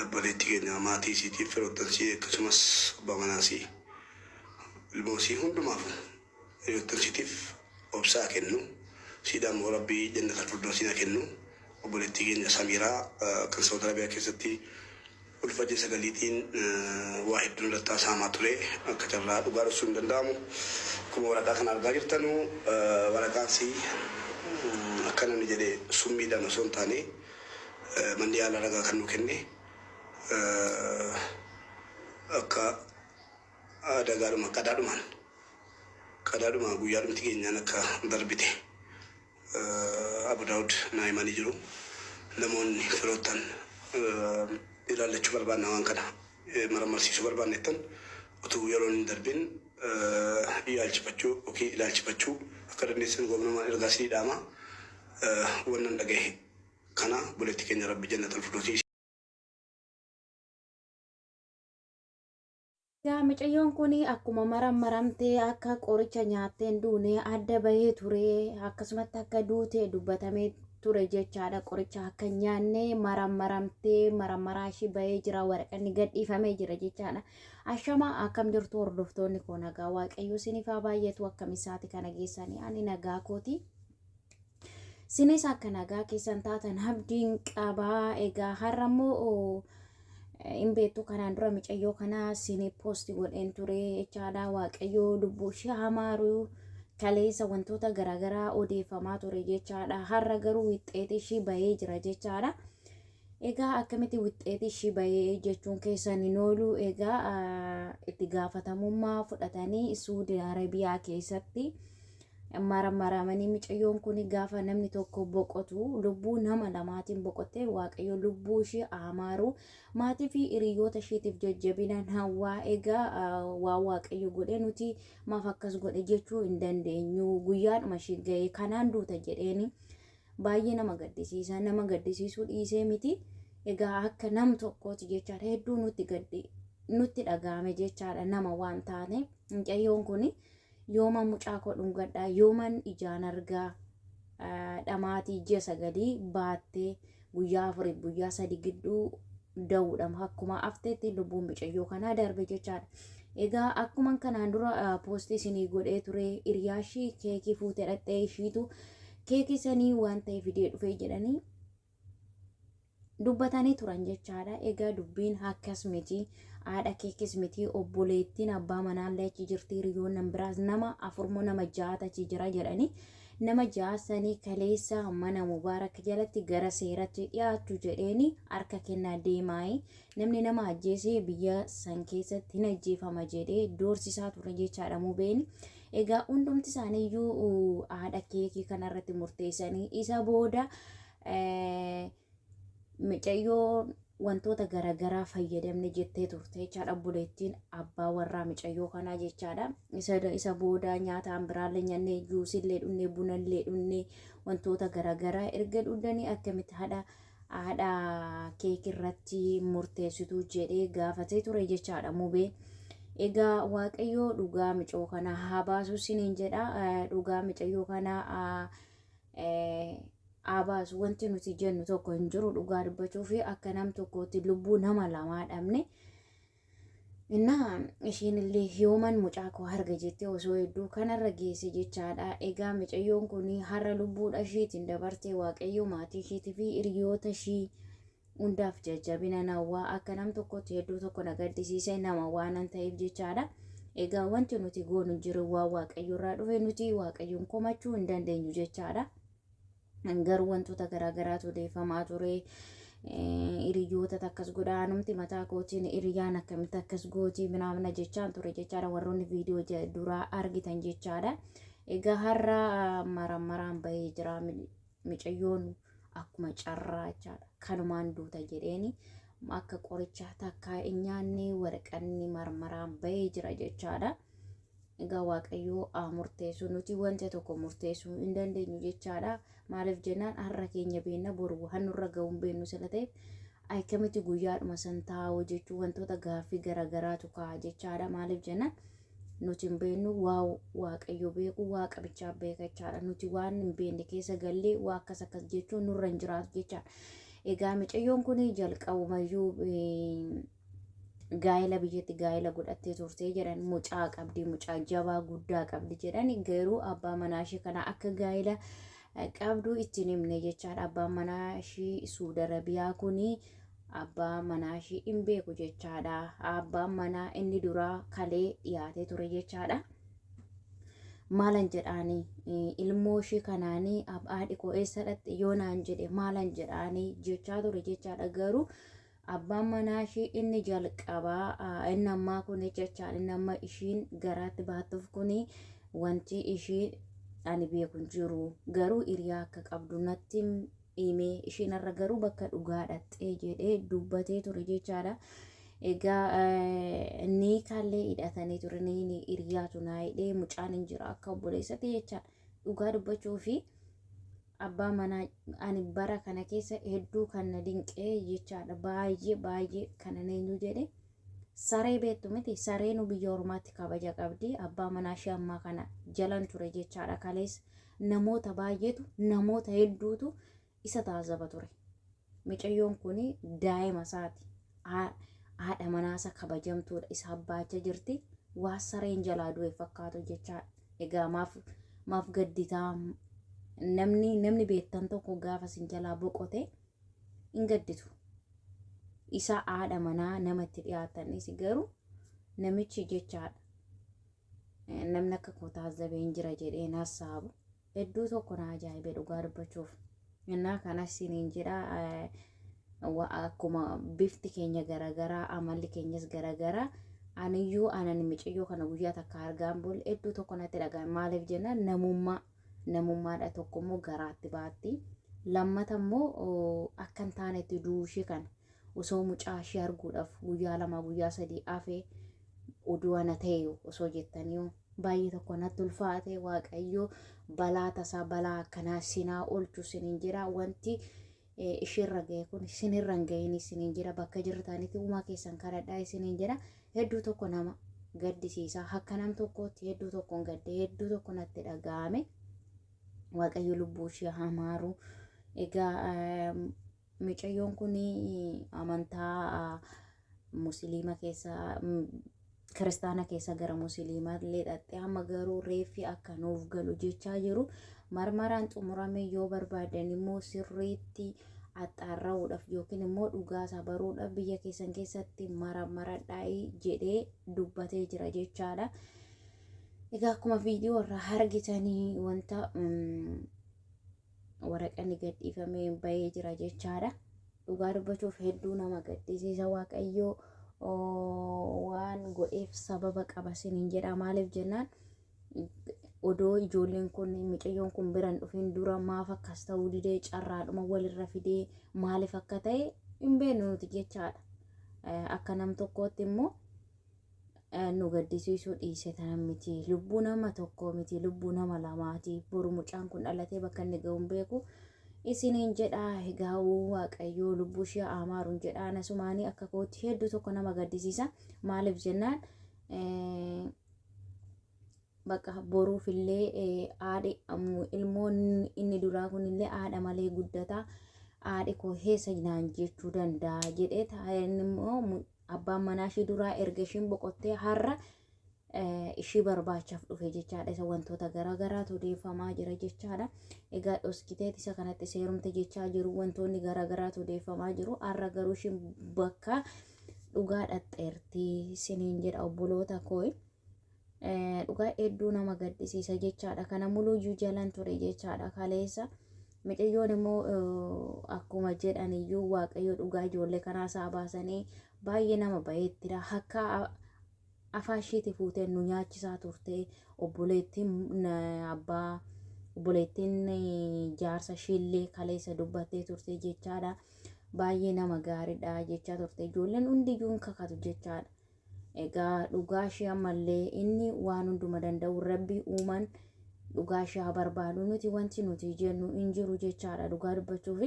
obboleetti keenya maatii isiitiif firoottansi akkasumas abbaa manaasii ilmoosii hundumaaf firoottansiitiif obsaa kennu siidhaan moo rabbii jannatal firdawsiina kennu obboleetti keenya Samiraa kan Saawud Arabiyaa keessatti ulfajee sagaliitiin waa hedduun irratti saamaa ture akka carraa dhugaa dhusuu hin danda'amu kuma waraqaa kana argaa jirtanu waraqaansi akka namni jedhee summiidhaan osoo hin taane manni yaala ragaa kan nu kenne akka dagaadhuma qadaadhuma guyyaadhumti keenyaan akka darbite Abu Daawud naayimanii jiru namoonni firoottan ilaalachuu barbaanna waan kana marmarsiisuu barbaanneettan utuu yeroon hin darbin ilaalchifachuu akka dandeessan goobnamaan ergaasii dhaama wannan dhagahe kana buleetti keenya rabbi jannatal firdawsii. Mucayyoon kun akkuma maramtee akka qoricha nyaatteen duunee adda bahee ture akkasumatti akka duutee dubbatamee ture jechaadha. Qoricha akka nyaanne maramtee maramaraashii bahee jira waraqanni gadhiifamee jira jechaadha. Ashama akkam jirtu hordoftoonni koo nagaa waaqayyo isiniif haa baay'atu akkam isaati kana geessanii ani nagaa kooti. Sinis akka nagaa keessan taatan abdiin qabaa. Egaa har'ammoo in beektu kanaan dura mucayyoo kana sini posti godheen ture jechaadha. Waaqayyo lubbuu ishee hamaaru kaleessa wantoota garaagaraa odeeffamaa ture jechaadha. Har'a garuu wixxeetii ishee bahee jira jechaadha. Egaa akkamitti wixxeetii ishee bahee jechuun keessan hin oolu. Egaa itti gaafatamummaa fudhatanii Saudi Arabiyaa keessatti maramanii mucayyoon kun gaafa namni tokko boqotu lubbuu nama lamaatiin boqottee waaqayyo lubbuu ishee hamaaru maatii fi hiriyoota isheetiif jajjabinan hawaa. Egaa waa waaqayyo godhe nuti maaf akkas godhe jechuu hin dandeenyu. Guyyaadhuma ishee ga'e kanaan duuta jedheeni baay'ee nama gaddisiisa. Nama gaddisiisuu dhiisee miti. Egaa akka nam tokkooti jechaadha. Hedduu nutti dhagahame jechaadha nama waan taane. Mucayyoon kun yooma mucaa koo dhungadhaa yooman ijaan argaa dhamaatii ji'a 9 baattee guyyaa 4 guyyaa 3 gidduu da'uudhaan akkuma afteetti lubbuun mucayyoo kanaa darbe jechaadha. Egaa akkuma kanaan dura poostii isinii godhee ture hiriyaashii keekii fuutee dhaqxee ishiitu keekii sanii waan ta'e fidee dhufee jedhanii dubbatanii turan jechaadha. Egaa dubbiin akkas miti. Haadha keekis miti obboleettiin abbaa manaallee achi jirti hiriyoonni biraas nama 4 nama 6 achi jira jedhanii nama 6 sanii kaleessa mana mubaarak jalatti gara seeratti dhiyaachuu jedheeni harka kennaa deemaayi. Namni nama ajjeesee biyya san keessatti hin ajjeefama jedhee doorsisaa ture jechaadha mubeeni. Egaa hundumti isaaniiyyuu haadha keekii kanarratti murteessanii isa booda mucayyoo wantoota garaagaraa fayyadamne jettee turte jechaadha. Obboleettiin abbaa warraa mucayyoo kanaa jechaadha. Isa booda nyaataan biraallee nyaannee juusillee dhunnee bunallee dhunnee wantoota garaagaraa erga dhuganii akkamitti haadha keekii irratti murteessitu jedhee gaafatee ture jechaadha mubeen. Egaa waaqayyo dhugaa mucayyoo kanaa haa baasu siniin jedha. Dhugaa mucayyoo kanaa abaasu wanti nuti jennu tokko hin jiru. Dhugaa dubbachuu fi akka nam tokkootti lubbuu nama lamaa dhabne innaa ishiin illee yooman mucaa koo arga jettee osoo hedduu kanarra geesse jechaadha. Egaa mucayyoon kun har'a lubbuudha ishiitiin dabartee waaqayyo maatii ishiitii fi hiriyoota ishii hundaaf jajjabina hawaa akka nam tokkotti hedduu tokko na gaddisiise nama waanan ta'eef jechaadha. Egaa wanti nuti goonu jiru waa waaqayyo irraa dhufe nuti waaqayyoon komachuu hin dandeenyu jechaadha. Garuu wantoota garaagaraatu odeeffamaa ture. Hiriyoota akkas godhaa numti mataa kootiin hiriyaan akkamitti akkas gootii binaamna jechaan ture jechaadha. Warroonni viidiyoo duraa argitan jechaadha. Egaa har'a maraan bahee jira mucayyoon akkuma carraa jechaadha. Kanumaan duuta jedheeni akka qorichaa takkaa hin nyaanne waraqanni maraan bahee jira jechaadha. Egaa waaqayyo murteessu nuti wanta tokko murteessuu hin dandeenyu jechaadha. Maaliif jennaan har'a keenya beenna boru hanurra ga'uun beennu sila ta'eef akkamitti guyyaadhuma san taa'u jechuun wantoota gaaffii garaagaraatu ka'a jechaadha. Maaliif jennaan nuti hin beennu waaqayyo beeku waaqa bichaa beeka jechaadha. Nuti waan hin beenne keessa gallee waa akkas jechuun nurra hin jiraatu jechaadha. Egaa mucayyoon kun jalqabumayyuu gaa'ela biyyatti gaa'ela godhattee turtee jedhan mucaa qabdi, mucaa jabaa guddaa qabdi jedhan garuu abbaa manaa ishee kana akka gaa'ela qabdu ittiin himne jechaadha. Abbaan manaa ishii Suudi Arabiyaa kuni abbaa manaa ishii hin beeku jechaadha. Abbaan manaa inni duraa kalee dhiyaatee ture jechaadha. Maalan jedhaanii ilmoo ishii kanaanii haadhi koo eessa dhatte yoo naan jedhe maalan jedhaanii jechaa ture jechaadha. Garuu abbaan manaa ishii inni jalqabaa inni ammaa kun jechaadha. Inni amma ishiin garaatti baattuuf kuni wanti ishii ani beeku hin jiru. Garuu hiriyaa akka qabdu natti himee ishiin irra garuu bakka dhugaa dhattee jedhee dubbatee ture jechaadha. Egaa ni kallee hidhatanii ture ni hiriyaatu naa hidhee mucaan hin jira akka obboleessatti jechaadha. Dhugaa dubbachuu fi abbaa manaa ani bara kana keessa hedduu kan na dinqee jechaadha. Baay'ee kana neenyu jedhe saree beektu miti sareenu biyya ormaatti kabaja qabdi. Abbaa manaa ishee ammaa kana jalan ture jechaadha. Kalees namoota baay'eetu namoota hedduutu isa taasisa ture. Mucayyoon kun daa'ima isaati. Haadha manaasa kabajamtuudha. Isa abbaacha jirti. Waa sareen jalaa du'e fakkaatu jechaadha. Egaa maaf gadditaa namni beektan tokko gaafa sin jalaa boqote hin gadditu. Isa haadha manaa namatti dhiyaatanis garuu namichi jechaadha. Namni akka koo taasisabee hin jira jedhee naasaabu hedduu tokko na ajaa'ibee dhugaa dubbachuuf. Innaa kanas siniin jedha akkuma bifti keenya garagaraa amalli keenyas garagaraa aniyyuu anan mucayyoo kana guyyaa takka argaan bul hedduu tokko natti dhaga'ame. Maaliif jennaan namummaadha. Tokko immoo garaatti baatti. Lammata immoo akka hin taanetti duushii kana osoo mucaa ishee arguudhaaf guyyaa 2 guyyaa 3 hafee oduu ana ta'e osoo jettanii baay'ee tokko natti ulfaate. Waaqayyoo balaa tasaa balaa akkanaa sinaa oolchu siniin jira. Wanti ishirra ga'e kun isinirra hin ga'iin isiniin jira. Bakka jirtanitti uumaa keessan kadhadhaa isiniin jira. Hedduu tokko nama gaddisiisa. Akka nam tokkotti hedduu tokko hin gadde hedduu tokko natti dhaga'ame. Waaqayyo lubbuu ishee hamaaru. Egaa mucayyoon kun amantaa musliima keessa kiristaana keessa gara musliimaa illee dhattee amma garuu reeffi akka nuuf galu jechaa jiru. Marmaraan xumurame yoo barbaadan immoo sirriitti axxaarra'uudhaaf yookiin immoo dhugaasaa baruudhaaf biyya keessan keessatti maradhaa'ii jedhee dubbatee jira jechaadha. Egaa akkuma viidiyoo irraa argitanii wanta waraqni gadhiifamee bahee jira jechaadha. Dhugaa dubbachuuf hedduu nama gaddisiisa. Waaqayyoo waan godheef sababa qaba siniin jedha. Maaliif jennaan odoo ijoolleen kun mucayyoon kun biran dhufin dura maaf akkas ta'uu didee carraadhuma walirra fidee maaliif akka ta'e hin beeknu nuti jechaadha. Akka nam tokkootti immoo nu gaddisiisuu dhiise tanan miti. Lubbuu nama tokkoo miti lubbuu nama lamaati. Boru mucaan kun dhalatee bakka inni ga'u hin beeku. Isiniin jedha. Egaa waaqayyoo lubbuu ishee amaaruun jedha. Nasumaanii akka kootti hedduu tokko nama gaddisiisa. Maaliif jennaan bakka boruuf illee haadhi ilmoon inni duraa kun illee haadha malee guddataa. Haadhi koo heessa naan jechuu danda'a jedhee taa'een immoo abbaan manaa ishee duraa erga ishiin boqottee har'a ishii barbaachaaf dhufe jechaadha. Isa wantoota garaagaraatu odeeffamaa jira jechaadha. Egaa dhoskiteet isa kanatti seerumte jechaa jiru. Wantoonni garaagaraatu odeeffamaa jiru. Har'a garuu ishiin bakka dhugaa dhaxxeerti siniin jedha obboloota koo. Dhugaa hedduu nama gaddisiisa jechaadha. Kana muluyyuu jalan ture jechaadha kaleessa. Mucayyoon immoo akkuma jedhan iyyuu waaqayyo dhugaa ijoollee kanaa isaa baasanii baay'ee nama baheettidha. Akka afaan isheetti fuutee nu nyaachisaa turte. Obboleettiin jaarsa isheellee kaleessa dubbattee turte jechaadha. Baay'ee nama gaariidha jechaa turte. Ijoolleen hundiyyuu hin kakatu jechaadha. Egaa dhugaa ishee ammallee inni waan hunduma danda'u rabbii uuman dhugaa ishee barbaadu. Nuti wanti nuti jennu hin jiru jechaadha. Dhugaa dubbachuuf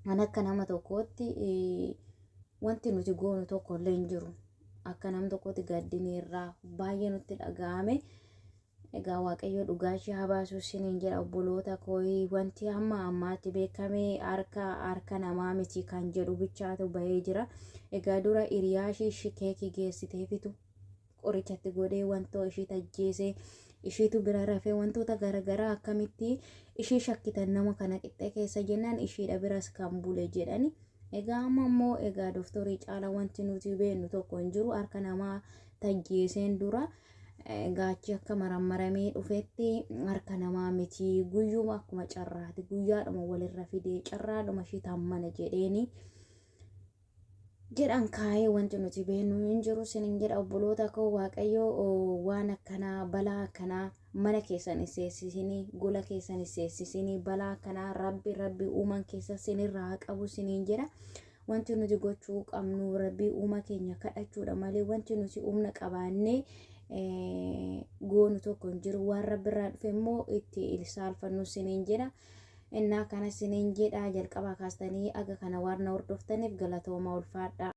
an akka nama tokkootti wanti nuti goonu tokko illee hin jiru. Akka nama tokkootti gaddineerraa baay'ee nutti dhaga'ame. egaa waaqayyo dhugaa ishee haa baasu isiniin jedha obboloota kooyi. Wanti hamma ammaatti beekamee harka namaa miti kan jedhu bichaatu bahee jira. Egaa dura hiriyaa ishee keekii geessiteefitu qorichatti godhee wantoo ishee ajjeesee ishiitu bira rafee wantoota garagaraa akkamitti ishee shakkitan nama kana qixxee keessa jennaan ishiidha biras kan bule jedhani. Egaa amma immoo egaa Dooftarii Caalaa wanti nuti beeknu tokko hin jiru. Harka namaa ajjeeseen dura gaachi akka marammaramee dhufetti harka namaa miti guyyuma akkuma carraati guyyaadhuma walirra fidee carraadhuma ishii tammana jedheeni jedhan kaayee wanti nuti beeknu hin jiru isiniin jedha obboloota koo. Waaqayyo waan akkanaa balaa akkanaa mana keessan seessisinii gola keessan seessisinii balaa akkanaa rabbi uuman keessa sinirraa qabu isiniin jedha. Wanti nuti gochuu qabnu rabbi uuma keenya kadhachuudha malee wanti nuti humna qabaannee goonu tokko hin jiru. Waan rabbi irraa dhufe immoo itti ilsaalfannu isiniin jedha. Innaa kana isiniin jedha jalqabaa kaastanii aga kana waan na hordoftaniif galatooma ulfaadha.